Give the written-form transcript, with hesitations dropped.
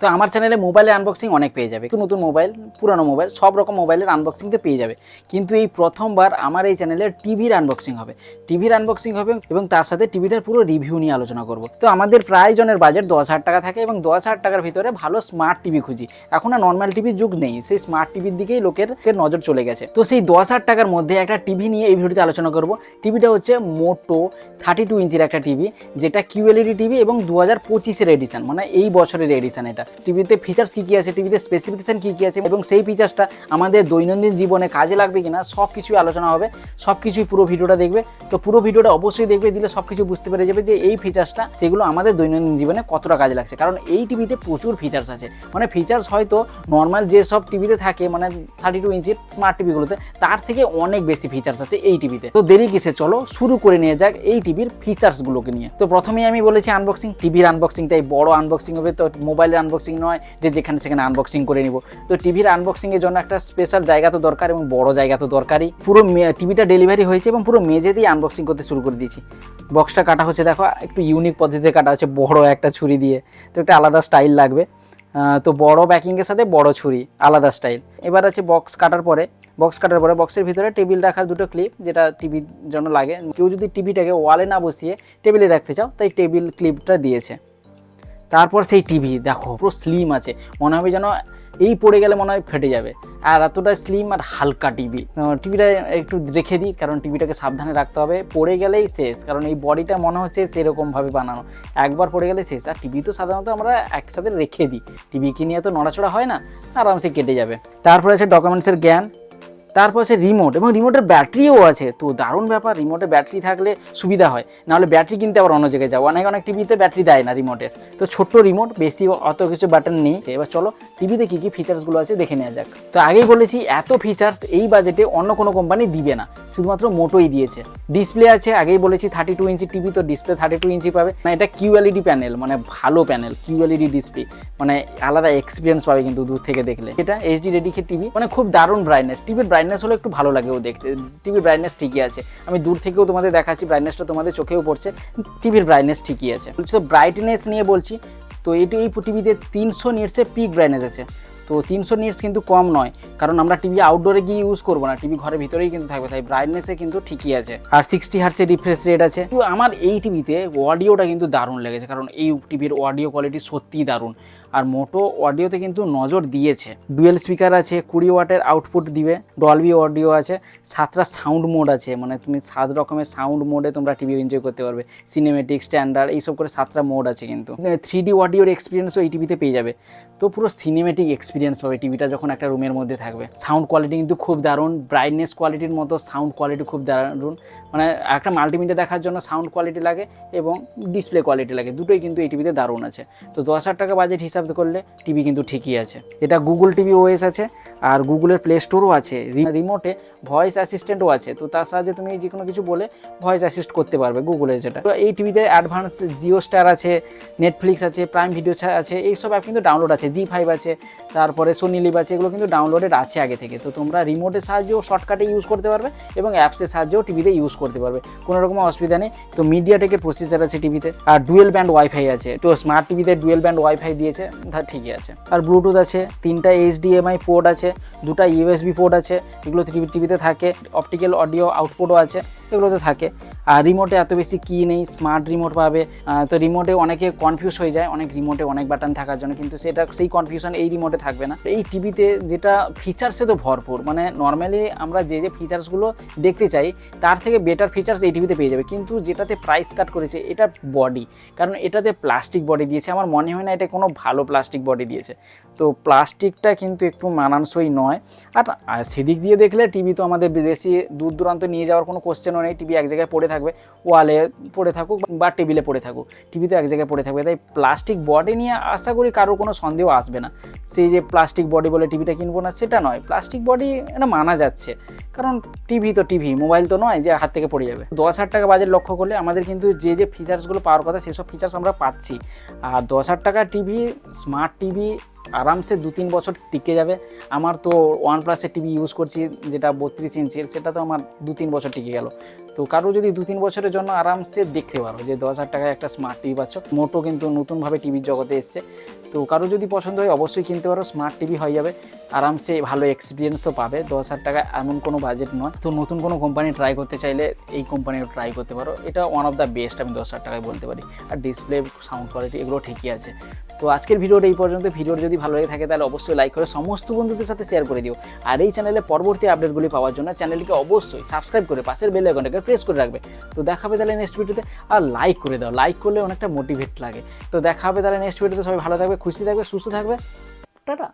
তো আমার চ্যানেলে মোবাইলের আনবক্সিং অনেক পেয়ে যাবে, নতুন মোবাইল, পুরানো মোবাইল, সব রকম মোবাইলের আনবক্সিং তো পেয়ে যাবে। কিন্তু এই প্রথমবার আমার এই চ্যানেলের টিভির আনবক্সিং হবে, এবং তার সাথে টিভিটার পুরো রিভিউ নিয়ে আলোচনা করব। তো আমাদের প্রায় জনের বাজেট 10,000 টাকা থাকে এবং 10,000 টাকার ভিতরে ভালো স্মার্ট টিভি খুঁজি। এখন আর নর্মাল টিভির যুগ নেই, সেই স্মার্ট টিভির দিকেই লোকের নজর চলে গেছে। তো সেই 10,000 টাকার মধ্যে একটা টিভি নিয়ে এই ভিডিওতে আলোচনা করব। টিভিটা হচ্ছে মোটো 32 ইঞ্চির একটা টিভি, যেটা QLED টিভি এবং 2025-এর এডিশন, মানে এই বছরের এডিশন। এটা টিভিতে ফিচার্স কী আছে, টিভিতে স্পেসিফিকেশন কী আছে এবং সেই ফিচার্সটা আমাদের দৈনন্দিন জীবনে কাজে লাগবে কিনা সব কিছুই আলোচনা হবে। সব কিছুই পুরো ভিডিওটা দেখবে। তো পুরো ভিডিওটা অবশ্যই দেখবে, দিলে সব কিছু বুঝতে পেরে যাবে যে এই ফিচার্সটা সেগুলো আমাদের দৈনন্দিন জীবনে কতটা কাজে লাগছে। কারণ এই টিভিতে প্রচুর ফিচার্স আছে, মানে ফিচার্স হয়তো নর্মাল যে সব টিভিতে থাকে, মানে 32 ইঞ্চির স্মার্ট টিভিগুলোতে, তার থেকে অনেক বেশি ফিচার্স আছে এই টিভিতে। তো দেরি কিসে, চলো শুরু করে নিয়ে যাক এই টিভির ফিচার্সগুলোকে নিয়ে। তো প্রথমেই আমি বলেছি আনবক্সিং, টিভির আনবক্সিংটাই বড় আনবক্সিং হবে। তো মোবাইলের আনবক্সিং নয় যে যেখানে সেখানে আনবক্সিং করে নিব। তো টিভির আনবক্সিংয়ের জন্য একটা স্পেশাল জায়গা তো দরকার এবং বড় জায়গা তো দরকারই। পুরো টিভিটা ডেলিভারি হয়েছে এবং পুরো মেজে দিয়ে আনবক্সিং করতে শুরু করে দিয়েছি। বক্সটা কাটা হচ্ছে, দেখো একটু ইউনিক পদ্ধতিতে কাটা হচ্ছে, বড় একটা ছুরি দিয়ে। তো একটা আলাদা স্টাইল লাগবে। তো বড় ব্যাকিংয়ের সাথে বড় ছুরি, আলাদা স্টাইল। এবার আছে বক্স কাটার পরে বক্সের ভিতরে টেবিল রাখার দুটো ক্লিপ, যেটা টিভির জন্য লাগে। কেউ যদি টিভিটাকে ওয়ালে না বসিয়ে টেবিলে রাখতে চাও, তাই টেবিল ক্লিপটা দিয়েছে। তারপর সেই টিভি দেখো পুরো স্লিম আছে, মনে হবে যেন এই পড়ে গেলে মনে হয় ফেটে যাবে, আর এতটা স্লিম আর হালকা টিভিটা একটু রেখে দিই, কারণ টিভিটাকে সাবধানে রাখতে হবে, পড়ে গেলেই শেষ। কারণ এই বডিটা মনে হচ্ছে সেরকমভাবে বানানো, একবার পড়ে গেলে শেষ। আর টিভি তো সাধারণত আমরা একসাথে রেখে দিই, টিভিকে নিয়ে তো নড়াচড়া হয় না, আরামসে কেটে যাবে। তারপরে আছে ডকুমেন্টসের জ্ঞান, তারপর আছে রিমোট, এবং রিমোটের ব্যাটারিও আছে। তো দারুণ ব্যাপার, রিমোটে ব্যাটারি থাকলে সুবিধা হয়, নাহলে ব্যাটারি কিনতে আবার অন্য জায়গায় যাও। অনেক টিভিতে ব্যাটারি দেয় না রিমোটের। তো ছোট্ট রিমোট, বেশি অত কিছু বাটন নেই। এবার চলো টিভিতে কী কী ফিচার্সগুলো আছে দেখে নেওয়া যাক। তো আগেই বলেছি এত ফিচার্স এই বাজেটে অন্য কোনো কোম্পানি দিবে না, শুধুমাত্র মোটোই দিয়েছে। ডিসপ্লে আছে, আগেই বলেছি 32 ইঞ্চি টিভি, তো ডিসপ্লে 32 ইঞ্চি পাবে। না, এটা QLED প্যানেল, মানে ভালো প্যানেল, QLED ডিসপ্লে, মানে আলাদা এক্সপিরিয়েন্স পাবে কিন্তু দূর থেকে দেখলে। এটা HD রেডিকে টিভি, মানে খুব দারুণ ব্রাইটনেস। টিভির ব্রাইটনেস হলে একটু ভালো লাগেও দেখতে। টিভির ব্রাইটনেস ঠিকই আছে, আমি দূর থেকেও তোমাদের দেখাচ্ছি, ব্রাইটনেসটা তোমাদের চোখেও পড়ছে, টিভির ব্রাইটনেস ঠিকই আছে। তো ব্রাইটনেস নিয়ে বলছি, তো এই টিভিতে 300 নিটসের পিক ব্রাইটনেস আছে। তো 300 নিটস কিন্তু কম নয়, কারণ আমরা টিভি আউটডোরে গিয়ে ইউজ করবো না, টিভি ঘরের ভিতরেই কিন্তু থাকবে, তাই ব্রাইটনেসে কিন্তু ঠিকই আছে। আর 60 হার্টজের রিফ্রেশ রেট আছে। তো আমার এই টিভিতে অডিওটা কিন্তু দারুণ লেগেছে, কারণ এই টিভির অডিও কোয়ালিটি সত্যিই দারুণ। আর মোটো অডিওতে কিন্তু নজর দিয়েছে। ডুয়েল স্পিকার আছে, 20 ওয়াটের আউটপুট দিবে, ডলবি অডিও আছে, 7টা সাউন্ড মোড আছে, মানে তুমি 7 রকমের সাউন্ড মোডে তোমরা টিভি এনজয় করতে পারবে। সিনেমেটিক, স্ট্যান্ডার্ড, এইসব করে 7টা মোড আছে। কিন্তু 3D অডিওর এক্সপিরিয়েন্সও এই টিভিতে পেয়ে যাবে। তো পুরো সিনেমেটিক এক্সপিরিয়েন্স পাবে টিভিটা যখন একটা রুমের মধ্যে থাকবে। সাউন্ড কোয়ালিটি কিন্তু খুব দারুণ, ব্রাইটনেস কোয়ালিটির মতো সাউন্ড কোয়ালিটি খুব দারুণ। মানে একটা মাল্টিমিডিয়া দেখার জন্য সাউন্ড কোয়ালিটি লাগে এবং ডিসপ্লে কোয়ালিটি লাগে, দুটোই কিন্তু এই টিভিতে দারুণ আছে। তো 10,000 টাকা বাজেট হিসাব করলে টিভি কিন্তু ঠিকই আছে। এটা গুগল টিভি ওএস আছে, আর গুগলের প্লে স্টোরও আছে। রিমোটে ভয়েস অ্যাসিস্ট্যান্টও আছে, তো তার সাহায্যে তুমি যে কোনো কিছু বলে ভয়েস অ্যাসিস্ট করতে পারবে গুগলের যেটা। তো এই টিভিতে অ্যাডভান্স জিও স্টার আছে, নেটফ্লিক্স আছে, প্রাইম ভিডিও আছে, এইসব অ্যাপ কিন্তু ডাউনলোড আছে। G5 আছে, তারপরে সোনি লিভ আছে, এগুলো কিন্তু ডাউনলোডেড আছে আগে থেকে। তো তোমরা রিমোটের সাহায্যেও শর্টকাটে ইউজ করতে পারবে এবং অ্যাপসের সাহায্যেও টিভিতে ইউজ করতে পারবে, কোনো রকম অসুবিধা নেই। তো মিডিয়াটেকের প্রসেসর আছে টিভিতে, আর ডুয়েল ব্যান্ড ওয়াইফাই আছে। তো স্মার্ট টিভিতে ডুয়েল ব্যান্ড ওয়াইফাই দিয়েছে, ঠিকই আছে। আর ব্লুটুথ আছে, 3টা HDMI পোর্ট আছে, 2টা USB পোর্ট আছে, এগুলো টিভিতে থাকে। অপটিক্যাল অডিও আউটপুটও আছে, এগুলোতে থাকে। আর রিমোটে এত বেশি কি নেই, স্মার্ট রিমোট পাবে। তো রিমোটে অনেকে কনফিউজ হয়ে যায়, অনেক রিমোটে অনেক বাটন থাকার জন্য, কিন্তু সেই কনফিউশন এই রিমোটে থাকবে না। এই টিভিতে যেটা ফিচার্সে তো ভরপুর, মানে নর্মালি আমরা যে ফিচার্সগুলো দেখতে চাই তার থেকে বেটার ফিচার্স এই টিভিতে পেয়ে যাবে। কিন্তু যেটাতে প্রাইস কাট করেছে এটা বডি, কারণ এটাতে প্লাস্টিক বডি দিয়েছে। আমার মনে হয় না এটা কোনো ভালো প্লাস্টিক বডি দিয়েছে, তো প্লাস্টিকটা কিন্তু একটু মানানসই নয়। আর সেদিক দিয়ে দেখলে টিভি তো আমাদের বেশি দূর দূরান্ত নিয়ে যাওয়ার কোনো কোশ্চেনও নেই। টিভি এক জায়গায় পড়ে থাকবে, ওয়ালে পড়ে থাকুক বা টেবিলে পড়ে থাকুক, টিভি তো এক জায়গায় পড়ে থাকবে। তাই প্লাস্টিক বডি নিয়ে আশা করি কারোর কোনো সন্দেহ আসবে না। সেই যে প্লাস্টিক বডি বলে টিভিটা কিনবো না সেটা নয়, প্লাস্টিক বডি এটা মানা যাচ্ছে, কারণ টিভি তো টিভি, মোবাইল তো নয় যে হাত থেকে পড়ে যাবে। 10,000 টাকা বাজেট লক্ষ্য করলে আমাদের কিন্তু যে ফিচার্সগুলো পাওয়ার কথা সেসব ফিচার্স আমরা পাচ্ছি। আর 10,000 টাকা টিভি, স্মার্ট টিভি আরামসে 2-3 বছর টিকে যাবে। আমার তো OnePlus-এর টিভি ইউজ করছি, যেটা 32 ইঞ্চির, সেটা তো আমার 2-3 বছর টিকে গেল। তো কারো যদি 2-3 বছরের জন্য আরামসে দেখতে পারো যে 10,000 টাকায় একটা স্মার্ট টিভি পাচ্ছ। মোটো কিন্তু নতুনভাবে টিভির জগতে এসছে, তো কারো যদি পছন্দ হয় অবশ্যই কিনতে পারো, স্মার্ট টিভি হয়ে যাবে, আরামসে ভালো এক্সপিরিয়েন্স তো পাবে। 10,000 টাকা এমন কোনো বাজেট নয়। তো নতুন কোনো কোম্পানি ট্রাই করতে চাইলে এই কোম্পানিও ট্রাই করতে পারো, এটা ওয়ান অফ দ্য বেস্ট আমি 10,000 টাকায় বলতে পারি। আর ডিসপ্লে, সাউন্ড কোয়ালিটি এগুলো ঠিকই আছে। তো আজকের ভিডিওটা এই পর্যন্ত। ভিডিওটা যদি ভালো লেগে থাকে তাহলে অবশ্যই লাইক করে সমস্ত বন্ধুদের সাথে শেয়ার করে দিও। আর এই চ্যানেলে পরবর্তী আপডেটগুলি পাওয়ার জন্য চ্যানেলটিকে অবশ্যই সাবস্ক্রাইব করে পাশের বেল আইকনটাকে প্রেস করে রাখবে। তো দেখা হবে তাহলে নেক্সট ভিডিওতে। আর লাইক করে দাও, লাইক করলে অনেকটা মোটিভেট লাগে। তো দেখা হবে তাহলে নেক্সট ভিডিওতে। সবাই ভালো থাকবে, খুশি থাকবে, সুস্থ থাকবে। টাটা।